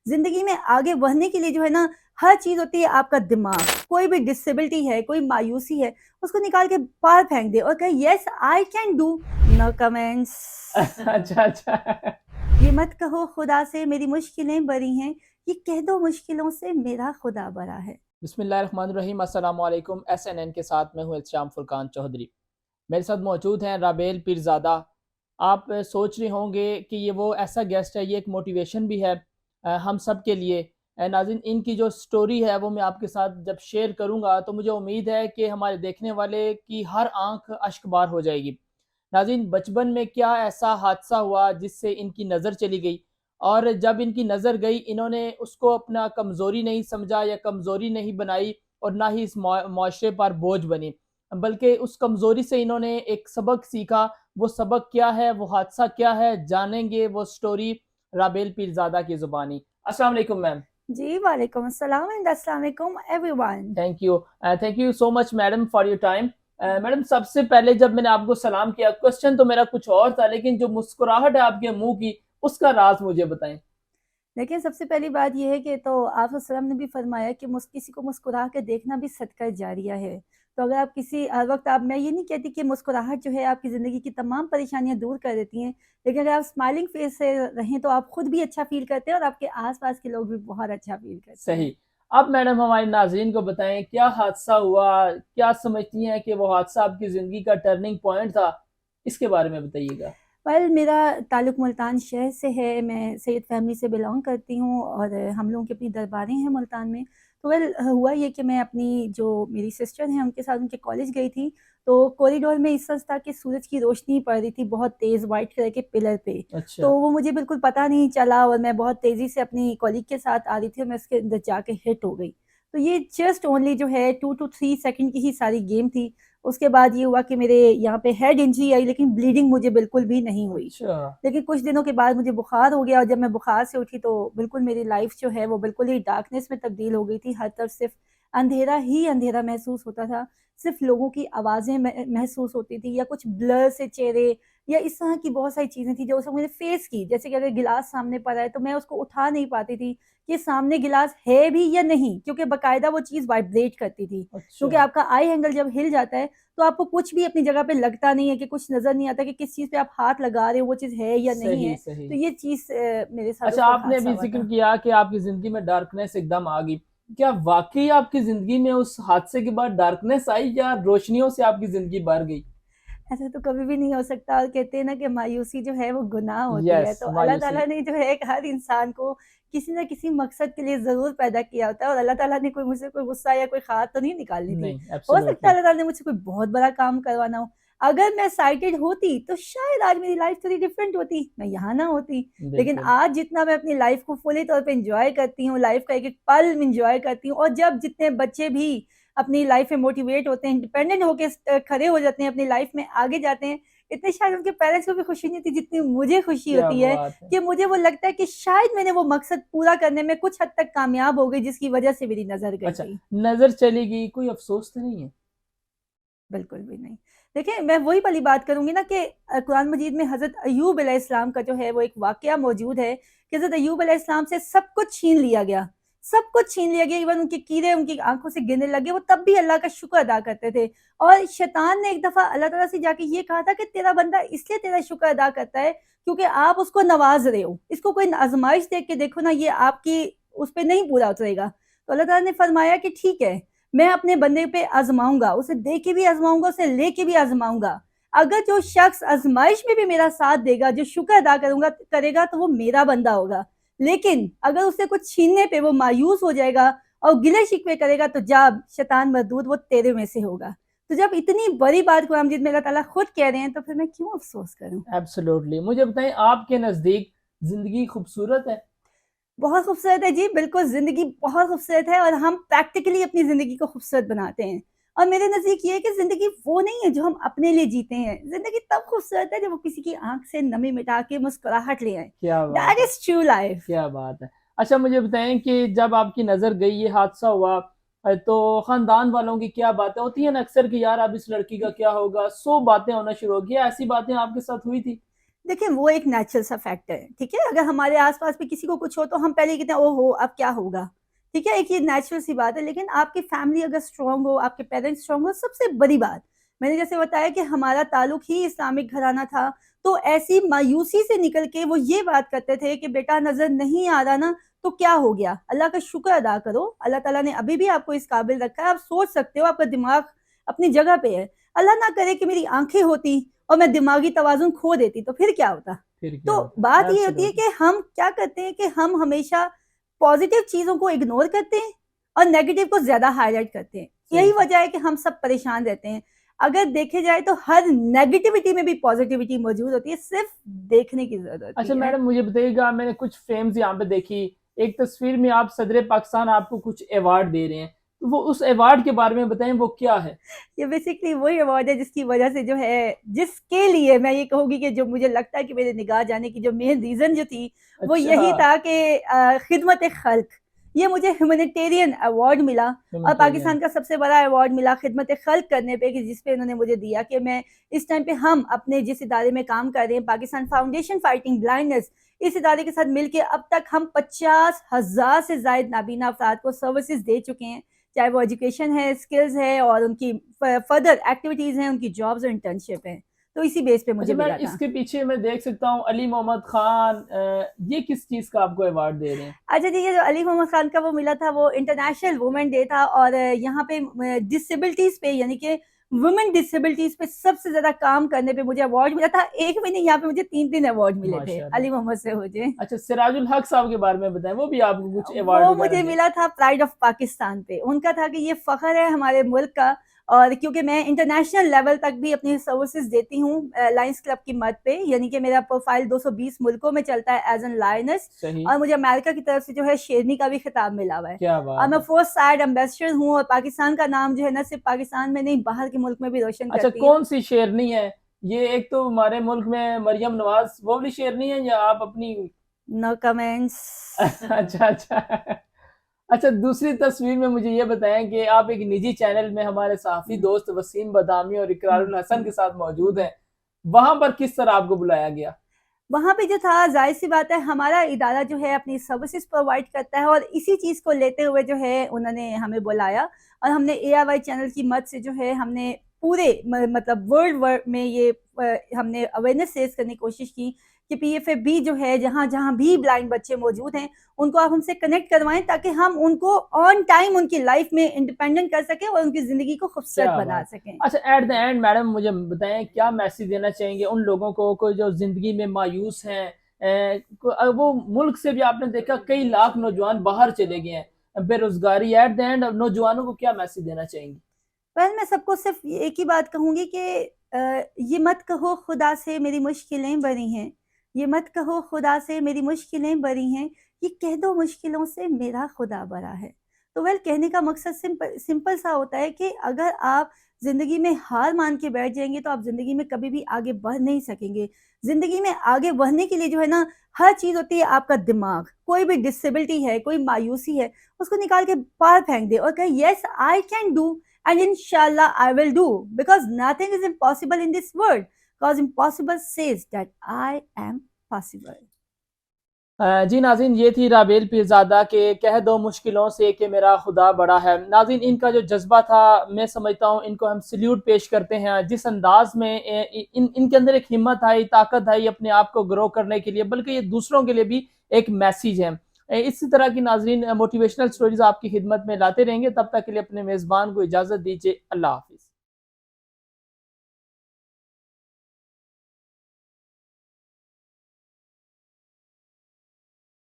ज़िंदगी में आगे बढ़ने के लिए जो है ना, हर चीज़ होती है आपका दिमाग। कोई भी डिसेबिलिटी है, कोई मायूसी है, उसको निकाल के बाहर फेंक दे और कहे yes I can do. No comments. अच्छा अच्छा। ये मत कहो खुदा से मेरी मुश्किलें बड़ी हैं, ये कह दो मुश्किलों से मेरा खुदा बड़ा है। बिस्मिल्लाहिर्रहमानिर्रहीम, अस्सलाम वालेकुम। SNN के साथ मैं हूँ इल्तिशाम फुरकान चौधरी। मेरे साथ मौजूद हैं राबेल पीरज़ादा। आप सोच रहे होंगे कि ये वो ऐसा गेस्ट है, ये एक मोटिवेशन भी है हम सब के लिए। नाज़रीन, इनकी जो स्टोरी है वो मैं आपके साथ जब शेयर करूँगा तो मुझे उम्मीद है कि हमारे देखने वाले की हर आंख अश्कबार हो जाएगी। नाज़रीन, बचपन में क्या ऐसा हादसा हुआ जिससे इनकी नज़र चली गई, और जब इनकी नज़र गई इन्होंने उसको अपना कमज़ोरी नहीं समझा या कमज़ोरी नहीं बनाई, और ना ही इस मुआशरे पर बोझ बनी, बल्कि उस कमज़ोरी से इन्होंने एक सबक सीखा। वो सबक क्या है, वो हादसा क्या है, जानेंगे वो स्टोरी राबेल पीरज़ादा की ज़ुबानी। अस्सलाम वालेकुम मैम। जी वालेकुम अस्सलाम एंड अस्सलाम वालेकुम everyone. Thank you so much madam for your time. Madam, सबसे पहले जब मैंने आपको सलाम किया, क्वेश्चन तो मेरा कुछ और था, लेकिन जो मुस्कुराहट है आपके मुंह की, उसका राज मुझे बताएं। लेकिन सबसे पहली बात ये है कि तो आप वसल्लम ने भी फरमाया कि किसी को मुस्कुरा के देखना भी सदका जारिया है। तो अगर आप किसी हर वक्त आप मैं ये नहीं कहती कि मुस्कुराहट जो है आपकी ज़िंदगी की तमाम परेशानियां दूर कर देती हैं, लेकिन अगर आप स्माइलिंग फेस से रहें तो आप खुद भी अच्छा फील करते हैं और आपके आसपास के लोग भी बहुत अच्छा फील करते सही। हैं। अब मैडम, हमारे नाज़रीन को बताएं क्या हादसा हुआ, क्या समझती हैं कि वो हादसा आपकी ज़िंदगी का टर्निंग पॉइंट था, इसके बारे में बताइएगा। वेल मेरा ताल्लुक़ मुल्तान शहर से है, मैं सैयद फ़ैमिली से बिलॉन्ग करती हूँ और हम लोगों की अपनी दरबारें हैं मुल्तान में। तो वेल हुआ ये कि मैं अपनी जो मेरी सिस्टर हैं उनके साथ उनके कॉलेज गई थी, तो कॉरिडोर में इस वक़्त था कि सूरज की रोशनी पड़ रही थी बहुत तेज़ वाइट कलर के पिलर पे। अच्छा। तो वो मुझे बिल्कुल पता नहीं चला और मैं बहुत तेज़ी से अपनी कॉलीग के साथ आ रही थी और मैं उसके अंदर जाके हिट हो गई। तो ये जस्ट ओनली जो है 2 टू 3 सेकंड की ही सारी गेम थी। उसके बाद ये हुआ कि मेरे यहाँ पे हेड इंजरी आई, लेकिन ब्लीडिंग मुझे बिल्कुल भी नहीं हुई। अच्छा। लेकिन कुछ दिनों के बाद मुझे बुखार हो गया और जब मैं बुखार से उठी तो बिल्कुल मेरी लाइफ जो है वो बिल्कुल ही डार्कनेस में तब्दील हो गई थी। हर तरफ सिर्फ अंधेरा ही अंधेरा महसूस होता था। सिर्फ लोगों की आवाज़ें महसूस होती थी या कुछ ब्लर से चेहरे या इस तरह की बहुत सारी चीज़ें थी जो उस वक़्त मैंने फेस की। जैसे कि अगर गिलास सामने पड़ा है तो मैं उसको उठा नहीं पाती थी कि सामने गिलास है भी या नहीं, क्योंकि बाकायदा वो चीज़ वाइब्रेट करती थी। अच्छा। क्योंकि आपका आई एंगल जब हिल जाता है तो आपको कुछ भी अपनी जगह पे लगता नहीं है, कि कुछ नज़र नहीं आता कि किस चीज़ पे आप हाथ लगा रहे हो वो चीज़ है या नहीं सही है। सही। तो ये चीज़ मेरे साथ अच्छा, उस वक़्त आपने हादसा अभी हुआ जिक्र था। किया कि आपकी ज़िंदगी में डार्कनेस एकदम आ गई। क्या वाक़ई आपकी ज़िंदगी में उस हादसे के बाद डार्कनेस आई, या रोशनियों से आपकी ज़िंदगी भर गई? ऐसा तो कभी भी नहीं हो सकता और कहते हैं ना कि मायूसी जो है वो गुनाह होती है। यस, तो अल्लाह मायूसी। ताला ने जो है हर इंसान को किसी न किसी मकसद के लिए ज़रूर पैदा किया होता है और अल्लाह ताला ने कोई मुझसे कोई गुस्सा या कोई ख़ार तो नहीं निकालनी थी। नहीं, हो सकता है एब्सोल्युटली। अल्लाह ताला ने मुझसे कोई बहुत बड़ा काम करवाना हो। अगर मैं साइटेड होती तो शायद आज मेरी लाइफ़ थोड़ी डिफरेंट होती, मैं यहाँ ना होती। लेकिन बिल्कुल। आज जितना मैं अपनी लाइफ़ को फुली तौर पे एन्जॉय करती हूँ, लाइफ़ का एक-एक पल एन्जॉय करती हूँ और जब जितने बच्चे भी अपनी लाइफ़ में मोटिवेट होते हैं, इंडिपेंडेंट होके खड़े हो जाते हैं, अपनी लाइफ़ में आगे जाते हैं, इतनी शायद उनके पेरेंट्स को भी खुशी नहीं थी जितनी मुझे खुशी क्या होती है बात है! कि मुझे वो लगता है कि शायद मैंने वो मकसद पूरा करने में कुछ हद तक कामयाब हो गई जिसकी वजह से मेरी नज़र गई अच्छा, थी। नज़र चली गई, कोई अफ़सोस तो नहीं है? बिल्कुल भी नहीं। देखिए, मैं वही वाली बात करूँगी ना कि कुरान मजीद में हज़रत अय्यूब अलैहिस्सलाम का जो है वो एक वाक़या मौजूद है कि हज़रत अय्यूब अलैहिस्सलाम से सब कुछ छीन लिया गया। सब कुछ छीन लिया गया, इवन उनके कीड़े उनकी आँखों से गिरने लगे, वो तब भी अल्लाह का शुक्र अदा करते थे। और शैतान ने एक दफ़ा अल्लाह ताला से जाके ये कहा था कि तेरा बंदा इसलिए तेरा शुक्र अदा करता है क्योंकि आप उसको नवाज़ रहे हो। इसको कोई आज़माइश दे के देखो ना, ये आपकी उस पे नहीं पूरा उतरेगा। तो अल्लाह ताला ने फरमाया कि ठीक है, मैं अपने बंदे पे आज़माऊँगा, उसे दे के भी आज़माऊँगा, उसे लेके भी आज़माऊँगा। अगर जो शख़्स आज़माइश में भी मेरा साथ देगा, जो शुक्र अदा करेगा तो वो मेरा बंदा होगा। लेकिन अगर उसे कुछ छीनने पे वो मायूस हो जाएगा और गिले-शिकवे करेगा तो जा शैतान मरदूद, वो तेरे में से होगा। तो जब इतनी बड़ी बात कुरान मजीद में अल्लाह ताला खुद कह रहे हैं तो फिर मैं क्यों अफ़सोस करूँ? एब्सोल्युटली। मुझे बताएँ, आपके नज़दीक ज़िंदगी खूबसूरत है? बहुत खूबसूरत है जी, बिल्कुल ज़िंदगी बहुत खूबसूरत है और हम प्रैक्टिकली अपनी ज़िंदगी को खूबसूरत बनाते हैं। और मेरे नज़दीक ये है कि ज़िंदगी वो नहीं है जो हम अपने लिए जीते हैं, ज़िंदगी तब खूबसूरत है जब वो किसी की आँख से नमी मिटा के मुस्कुराहट ले आए। क्या बात दैट है! Is true life. क्या बात है! अच्छा, मुझे बताएँ कि जब आपकी नज़र गई, ये हादसा हुआ, तो ख़ानदान वालों की क्या बातें होती हैं ना अक्सर कि यार अब इस लड़की का क्या होगा? 100 बातें होना शुरू हो गई, ऐसी बातें आपके साथ हुई थी? देखिए वो एक नेचुरल सा फैक्टर है, ठीक है। अगर हमारे आसपास भी किसी को कुछ हो तो हम पहले कहते हैं ओहो अब क्या होगा, ठीक है, एक ये नेचुरल सी बात है। लेकिन आपकी फैमिली अगर स्ट्रांग हो, आपके पेरेंट्स स्ट्रांग हो, सबसे बड़ी बात, मैंने जैसे बताया कि हमारा ताल्लुक ही इस्लामिक घराना था, तो ऐसी मायूसी से निकल के वो ये बात करते थे कि बेटा नजर नहीं आ रहा ना तो क्या हो गया, अल्लाह का शुक्र अदा करो, अल्लाह ताला ने अभी भी आपको इस काबिल रखा है, आप सोच सकते हो, आपका दिमाग अपनी जगह पे है। अल्लाह ना करे कि मेरी आंखें होती और मैं दिमागी तवाज़ुन खो देती तो फिर क्या होता? फिर क्या तो होता? बात ये होती है एब्सोल्युटली। कि हम क्या करते हैं कि हम हमेशा पॉजिटिव चीज़ों को इग्नोर करते हैं और नेगेटिव को ज़्यादा हाइलाइट करते हैं। यही सही। वजह है कि हम सब परेशान रहते हैं। अगर देखे जाए तो हर नेगेटिविटी में भी पॉजिटिविटी मौजूद होती है, सिर्फ देखने की ज़रूरत अच्छा होती है। मैडम मुझे बताइएगा, मैंने कुछ फ्रेम्स यहाँ पे देखी, एक तस्वीर में आप सदर पाकिस्तान आपको कुछ अवार्ड दे रहे हैं, तो वो उस अवार्ड के बारे में बताएं, वो क्या है? ये बेसिकली वही अवार्ड है जिसकी वजह से जो है, जिसके लिए मैं ये कहूँगी कि जो मुझे लगता है कि मेरे निगाह जाने की जो मेन रीज़न जो थी, वो अच्छा। यही था कि खिदमत खल्क, ये मुझे ह्यूमैनिटेरियन अवार्ड मिला और ह्यूमैनिटेरियन। पाकिस्तान का सबसे बड़ा अवार्ड मिला खिदमत खल्क करने पे, कि जिस पे उन्होंने मुझे दिया कि मैं इस टाइम पे हम अपने जिस इदारे में काम कर रहे हैं, पाकिस्तान फाउंडेशन फाइटिंग ब्लाइंडनेस, इस इदारे के साथ मिलके अब तक हम 50,000 से ज़ायद नाबीना अफराद को सर्विसेज दे चुके हैं, चाहे वो एजुकेशन है, स्किल्स है और उनकी फर्दर एक्टिविटीज़ हैं, उनकी जॉब्स और इंटर्नशिप हैं। तो इसी बेस पे अच्छा मुझे मैडम, मिला था। इसके पीछे मैं देख सकता हूँ अली मोहम्मद खान, ये किस चीज़ का आपको अवार्ड दे रहे हैं? अच्छा जी, ये जो अली मोहम्मद खान का वो मिला था, वो इंटरनेशनल वुमेन डे था और यहाँ पे डिसेबिलिटीज़ पे, यानी कि वुमेन डिसेबिलिटीज़ पे सबसे ज़्यादा काम करने पे मुझे अवार्ड मिला था। एक भी नहीं, यहाँ पे मुझे 3-3 अवार्ड मिले थे माशाल्लाह। अली मोहम्मद से मुझे। अच्छा सिराजुल हक साहब के बारे में बताएं, वो भी आपको कुछ अवार्ड वो वगैरह मुझे दे? मिला था प्राइड ऑफ पाकिस्तान पे। उनका था कि ये फ़ख्र है हमारे मुल्क का, और क्योंकि मैं इंटरनेशनल लेवल तक भी अपनी सर्विसेज़ देती हूँ लायंस क्लब की मद पे, यानी कि मेरा प्रोफ़ाइल 220 मुल्कों में चलता है एज़ एन लायनेस, सही। और मुझे अमेरिका की तरफ से जो है शेरनी का भी खिताब मिला हुआ है। क्या और बात मैं है। 4th साइड एम्बेसडर हूँ और पाकिस्तान का नाम जो है ना सिर्फ़ पाकिस्तान में नहीं, बाहर के मुल्क में भी रोशन अच्छा करती हूँ। कौन सी शेरनी है ये? एक तो हमारे मुल्क में मरियम नवाज, वो वाली शेरनी है या आप अपनी? No comments. अच्छा अच्छा। अच्छा दूसरी तस्वीर में मुझे ये बताएं कि आप एक निजी चैनल में हमारे साथी दोस्त वसीम बदामी और इकरारुल हसन के साथ मौजूद हैं, वहां पर किस तरह आपको बुलाया गया? वहाँ पे जो था, ज़ाहिर-सी बात है, हमारा इदारा जो है अपनी सर्विसेज़ प्रोवाइड करता है और इसी चीज़ को लेते हुए जो है उन्होंने हमें बुलाया और हमने एआरवाई चैनल की मदद से जो है हमने पूरे मतलब वर्ल्ड में ये हमने अवेयरनेस रेज़ करने की कोशिश की कि पीएफएबी जो है जहाँ-जहाँ भी ब्लाइंड बच्चे मौजूद हैं, उनको आप हमसे कनेक्ट करवाएँ ताकि हम उनको ऑन टाइम उनकी लाइफ़ में इंडिपेंडेंट कर सकें और उनकी ज़िंदगी को खूबसूरत क्या बना बात। सकें। अच्छा एट द एंड मैडम मुझे बताएं, क्या मैसेज देना चाहेंगे उन लोगों को जो जिंदगी में मायूस हैं? वो मुल्क से भी आपने देखा कई लाख नौजवान बाहर चले गए हैं, बेरोजगारी, एट द एंड नौजवानों को क्या मैसेज देना चाहेंगी? वेल मैं सबको सिर्फ एक ही बात कहूँगी कि ये मत कहो खुदा से मेरी मुश्किलें बड़ी हैं, ये मत कहो खुदा से मेरी मुश्किलें बड़ी हैं, ये कह दो मुश्किलों से मेरा खुदा बड़ा है। तो वेल कहने का मकसद सिंपल सिंपल सा होता है कि अगर आप ज़िंदगी में हार मान के बैठ जाएँगे तो आप ज़िंदगी में कभी भी आगे बढ़ नहीं सकेंगे। ज़िंदगी में आगे बढ़ने के लिए जो है ना, हर चीज़ होती है आपका दिमाग। कोई भी डिसेबिलिटी है, कोई मायूसी है, उसको निकाल के बाहर फेंक दे और कहे yes I can do, and inshallah I will do, because nothing is impossible in this world, because impossible says that I am possible. जी नाज़रीन, ये थी राबेल पीरज़ादा के कह दो मुश्किलों से कि मेरा खुदा बड़ा है। नाज़रीन इनका जो जज्बा था, मैं समझता हूँ इनको हम सल्यूट पेश करते हैं। जिस अंदाज में इनके अंदर एक हिम्मत आई, ताकत आई अपने आप को ग्रो करने के लिए, बल्कि ये दूसरों के लिए भी एक मैसेज है। इसी तरह की नाज़रीन मोटिवेशनल स्टोरीज आपकी खिदमत में लाते रहेंगे। तब तक के लिए अपने मेज़बान को इजाज़त दीजिए। अल्लाह हाफ़िज़।